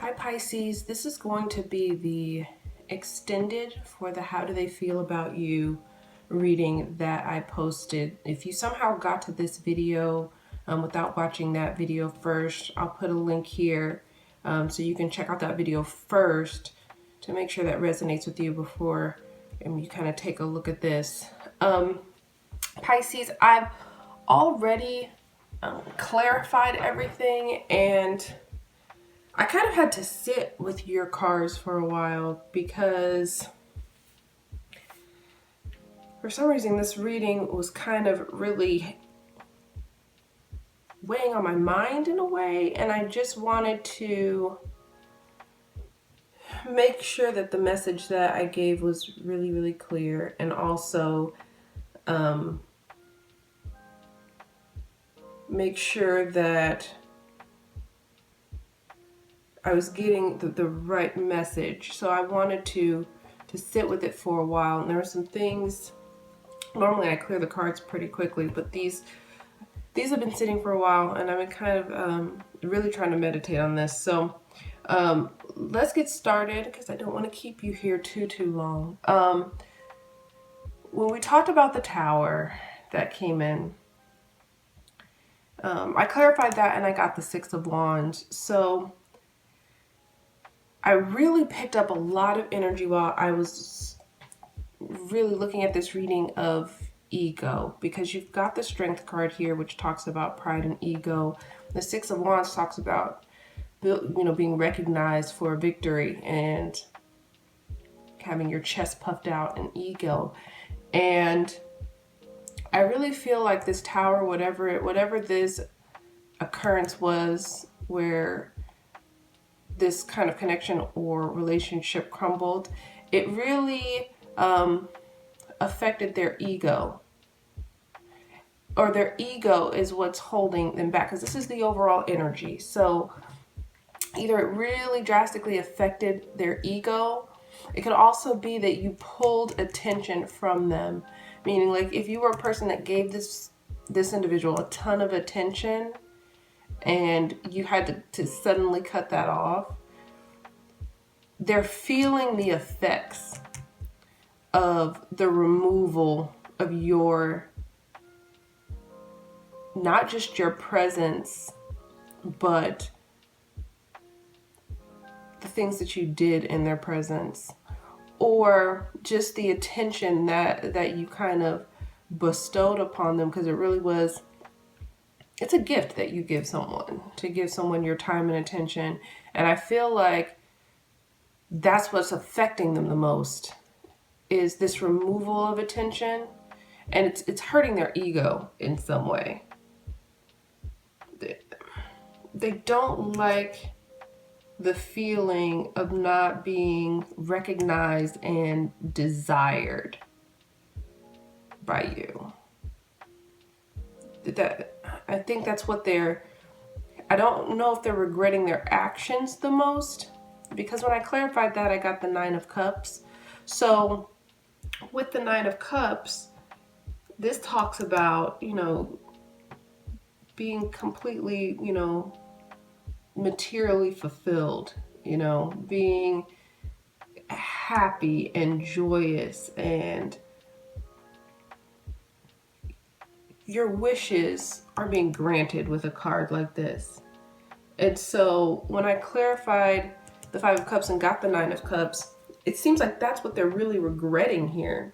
Hi Pisces, this is going to be the extended for the How Do They Feel About You reading that I posted. If you somehow got to this video without watching that video first, I'll put a link here so you can check out that video first to make sure that resonates with you before you kind of take a look at this. Pisces, I've already clarified everything, and I kind of had to sit with your cards for a while because for some reason this reading was kind of really weighing on my mind in a way, and I just wanted to make sure that the message that I gave was really, really clear, and also make sure that I was getting the right message. So I wanted to sit with it for a while, and there were some things. Normally I clear the cards pretty quickly, but these have been sitting for a while, and I've been kind of really trying to meditate on this. So let's get started because I don't want to keep you here too long. When we talked about the Tower that came in, I clarified that, and I got the Six of Wands. So I really picked up a lot of energy while I was really looking at this reading of ego, because you've got the Strength card here, which talks about pride and ego. The Six of Wands talks about, being recognized for a victory and having your chest puffed out and ego. And I really feel like this Tower, whatever this occurrence was where this kind of connection or relationship crumbled, it really affected their ego, or their ego is what's holding them back, because this is the overall energy. So either it really drastically affected their ego. It could also be that you pulled attention from them, meaning like if you were a person that gave this individual a ton of attention and you had to suddenly cut that off, they're feeling the effects of the removal of your, not just your presence, but the things that you did in their presence, or just the attention that you kind of bestowed upon them, because it really was, it's a gift that you give someone, to give someone your time and attention. And I feel like that's what's affecting them the most, is this removal of attention, and it's hurting their ego in some way. They don't like the feeling of not being recognized and desired by you. I think that's what I don't know if they're regretting their actions the most, because when I clarified that, I got the Nine of Cups. So with the Nine of Cups, this talks about, being completely, materially fulfilled, being happy and joyous, and your wishes are being granted with a card like this. And so when I clarified the Five of Cups and got the Nine of Cups, it seems like that's what they're really regretting here.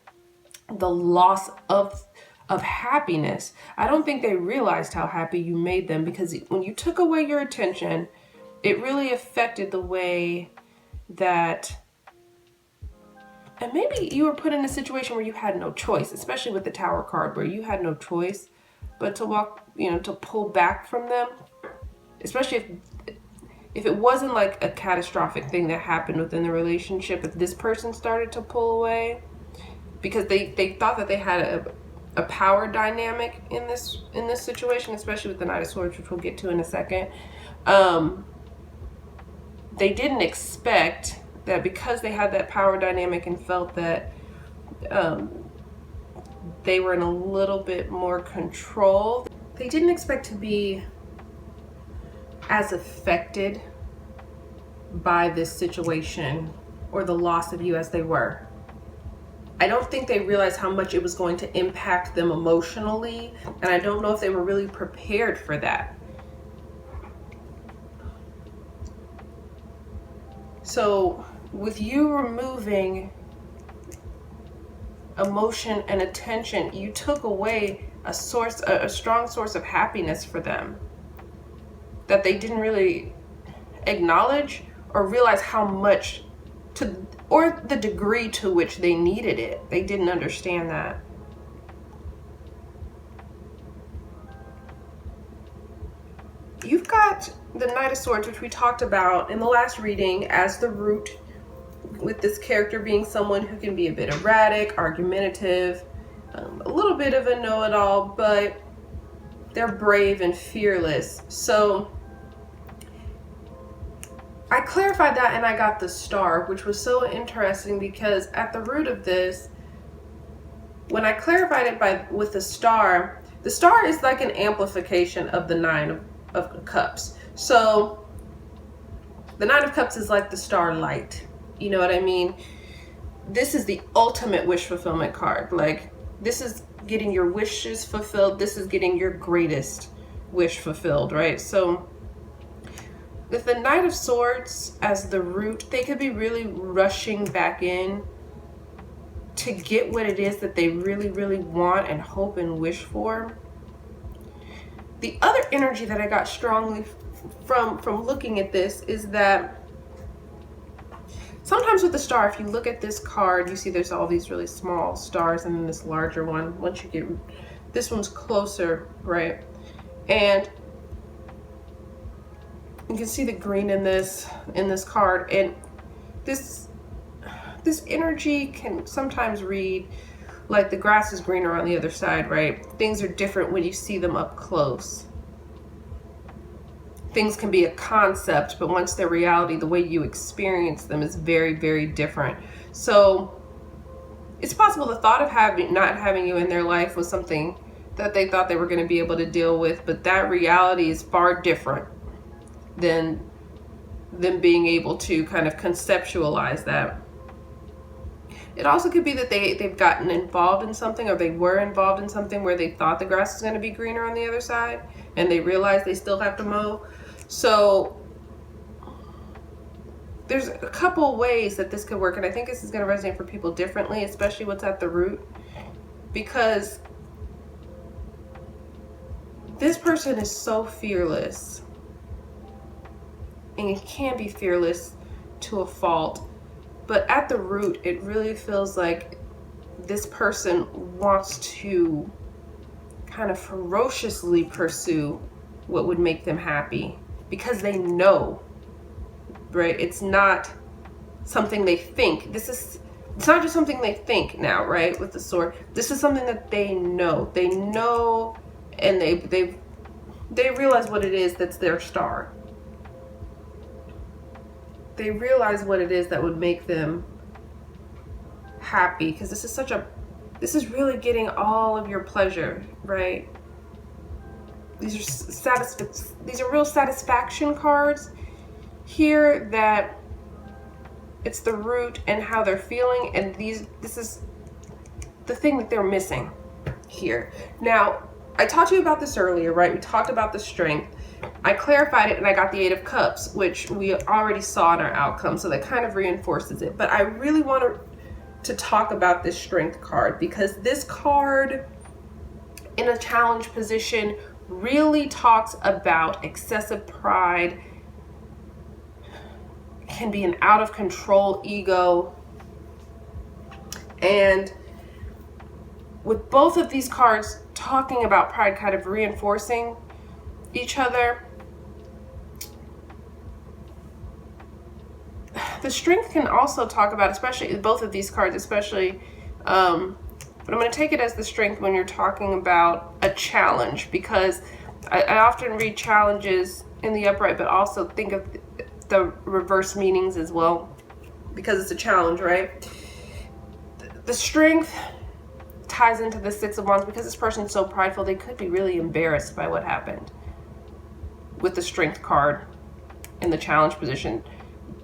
The loss of happiness. I don't think they realized how happy you made them, because when you took away your attention, it really affected the way that, and maybe you were put in a situation where you had no choice, especially with the Tower card, where you had no choice but to walk, to pull back from them, especially if it wasn't like a catastrophic thing that happened within the relationship. If this person started to pull away because they thought that they had a power dynamic in this situation, especially with the Knight of Swords, which we'll get to in a second. They didn't expect that, because they had that power dynamic and felt that they were in a little bit more control. They didn't expect to be as affected by this situation or the loss of you as they were. I don't think they realized how much it was going to impact them emotionally, and I don't know if they were really prepared for that. So with you removing emotion and attention, you took away a strong source of happiness for them that they didn't really acknowledge or realize how much or the degree to which they needed it. They didn't understand that. You've got the Knight of Swords, which we talked about in the last reading, as the root, with this character being someone who can be a bit erratic, argumentative, a little bit of a know-it-all, but they're brave and fearless. So I clarified that and I got the Star, which was so interesting because at the root of this, when I clarified it with the Star is like an amplification of the Nine of Cups. So the Nine of Cups is like the starlight. You know what I mean? This is the ultimate wish fulfillment card. Like, this is getting your wishes fulfilled. This is getting your greatest wish fulfilled, right? So with the Knight of Swords as the root, they could be really rushing back in to get what it is that they really, really want and hope and wish for. The other energy that I got strongly from looking at this is that sometimes with the Star, if you look at this card, you see there's all these really small stars and then this larger one. Once you get, this one's closer, right? And you can see the green in this card, and this energy can sometimes read like the grass is greener on the other side, right? Things are different when you see them up close. Things can be a concept, but once they're reality, the way you experience them is very, very different. So it's possible the thought of not having you in their life was something that they thought they were going to be able to deal with, but that reality is far different than them being able to kind of conceptualize that. It also could be that they've gotten involved in something, or they were involved in something where they thought the grass was going to be greener on the other side, and they realized they still have to mow. So there's a couple ways that this could work, and I think this is going to resonate for people differently, especially what's at the root, because this person is so fearless, and it can be fearless to a fault. But at the root, it really feels like this person wants to kind of ferociously pursue what would make them happy, because they know, right? It's not something they think. It's not just something they think now, right? With the Sword, this is something that they know. They know, and they realize what it is that's their star. They realize what it is that would make them happy, because this is really getting all of your pleasure, right? These are real satisfaction cards here, that it's the root and how they're feeling, and this is the thing that they're missing here. Now, I talked to you about this earlier, right? We talked about the strength. I clarified it and I got the Eight of Cups, which we already saw in our outcome, so that kind of reinforces it. But I really want to talk about this strength card, because this card in a challenge position really talks about excessive pride, can be an out of control ego. And with both of these cards talking about pride, kind of reinforcing each other, the strength can also talk about, especially both of these cards, especially, but I'm going to take it as the strength when you're talking about a challenge, because I often read challenges in the upright, but also think of the reverse meanings as well, because it's a challenge, right? The strength ties into the Six of Wands, because this person's so prideful, they could be really embarrassed by what happened with the strength card in the challenge position.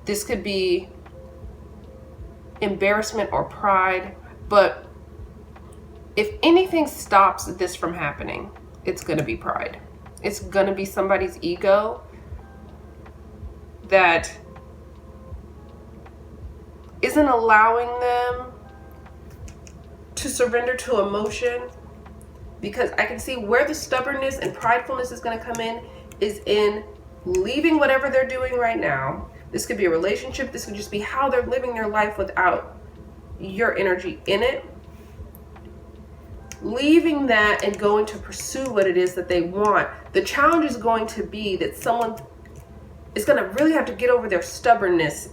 This could be embarrassment or pride, but if anything stops this from happening, it's going to be pride. It's going to be somebody's ego that isn't allowing them to surrender to emotion, because I can see where the stubbornness and pridefulness is going to come in is in leaving whatever they're doing right now. This could be a relationship. This could just be how they're living their life without your energy in it. Leaving that and going to pursue what it is that they want. The challenge is going to be that someone is going to really have to get over their stubbornness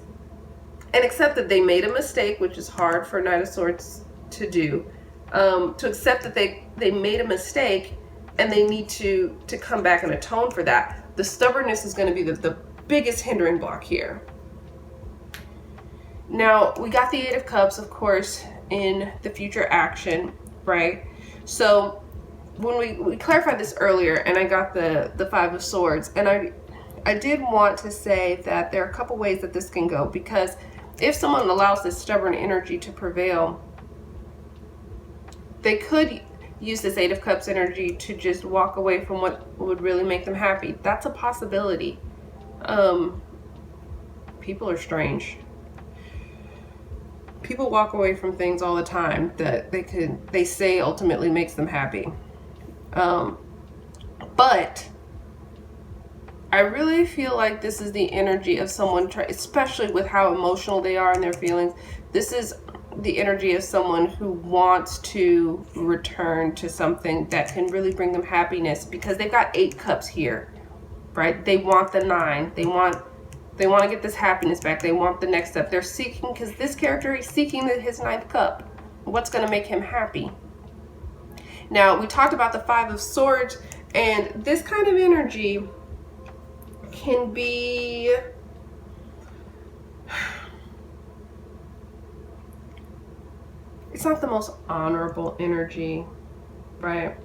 and accept that they made a mistake, which is hard for Knight of Swords to do. To accept that they made a mistake and they need to come back and atone for that. The stubbornness is going to be the biggest hindering block here. Now, we got the Eight of Cups, of course, in the future action, right? So when we clarified this earlier, and I got the Five of Swords, and I did want to say that there are a couple ways that this can go, because if someone allows this stubborn energy to prevail, they could use this Eight of Cups energy to just walk away from what would really make them happy. That's a possibility. People are strange. People walk away from things all the time that they say ultimately makes them happy. But I really feel like this is the energy of someone, especially with how emotional they are in their feelings. This is the energy of someone who wants to return to something that can really bring them happiness, because they've got 8 cups here, right? They want the 9. They want to get this happiness back. They want the next step. They're seeking, because this character is seeking his 9th cup. What's going to make him happy? Now, we talked about the Five of Swords, and this kind of energy can be it's not the most honorable energy, right?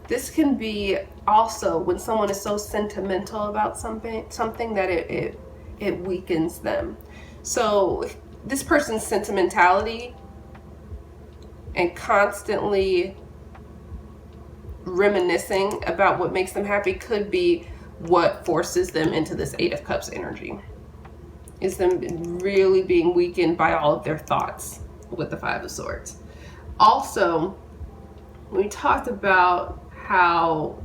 This can be also when someone is so sentimental about something that it weakens them. So this person's sentimentality and constantly reminiscing about what makes them happy could be what forces them into this Eight of Cups energy. Is them really being weakened by all of their thoughts with the Five of Swords. Also, we talked about how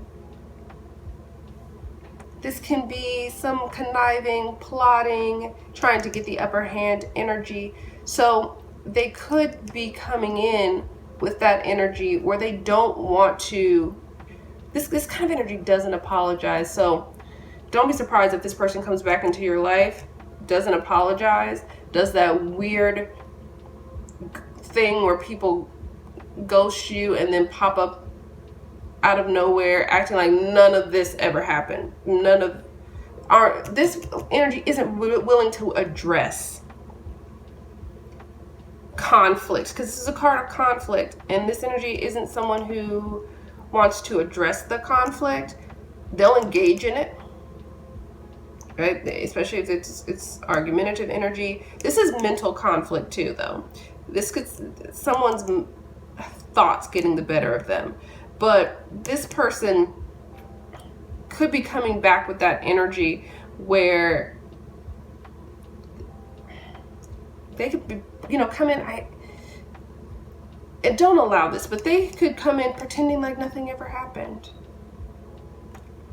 this can be some conniving, plotting, trying to get the upper hand energy. So they could be coming in with that energy where they don't want to, this kind of energy doesn't apologize. So don't be surprised if this person comes back into your life, doesn't apologize, does that weird thing where people ghost you and then pop up out of nowhere acting like none of this ever happened. This energy isn't willing to address conflict, because this is a card of conflict, and this energy isn't someone who wants to address the conflict. They'll engage in it, right? Especially if it's argumentative energy. This is mental conflict too, though. This could someone's thoughts getting the better of them, but this person could be coming back with that energy where they could be, come in. And don't allow this, but they could come in pretending like nothing ever happened.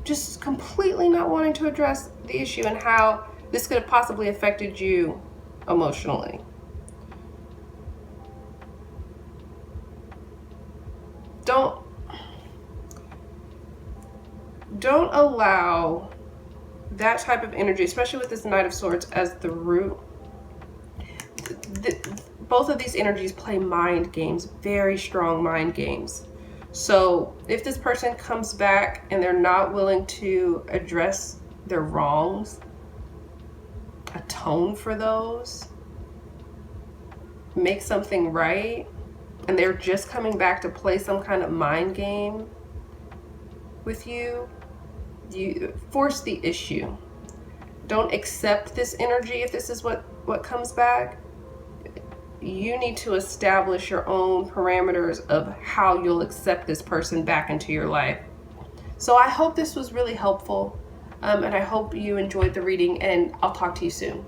Just completely not wanting to address the issue and how this could have possibly affected you emotionally. Don't allow that type of energy, especially with this Knight of Swords as the root. Both of these energies play mind games, very strong mind games. So if this person comes back and they're not willing to address their wrongs, atone for those, make something right, and they're just coming back to play some kind of mind game with you, You force the issue. Don't accept this energy if this is what comes back. You need to establish your own parameters of how you'll accept this person back into your life. So I hope this was really helpful, and I hope you enjoyed the reading, and I'll talk to you soon.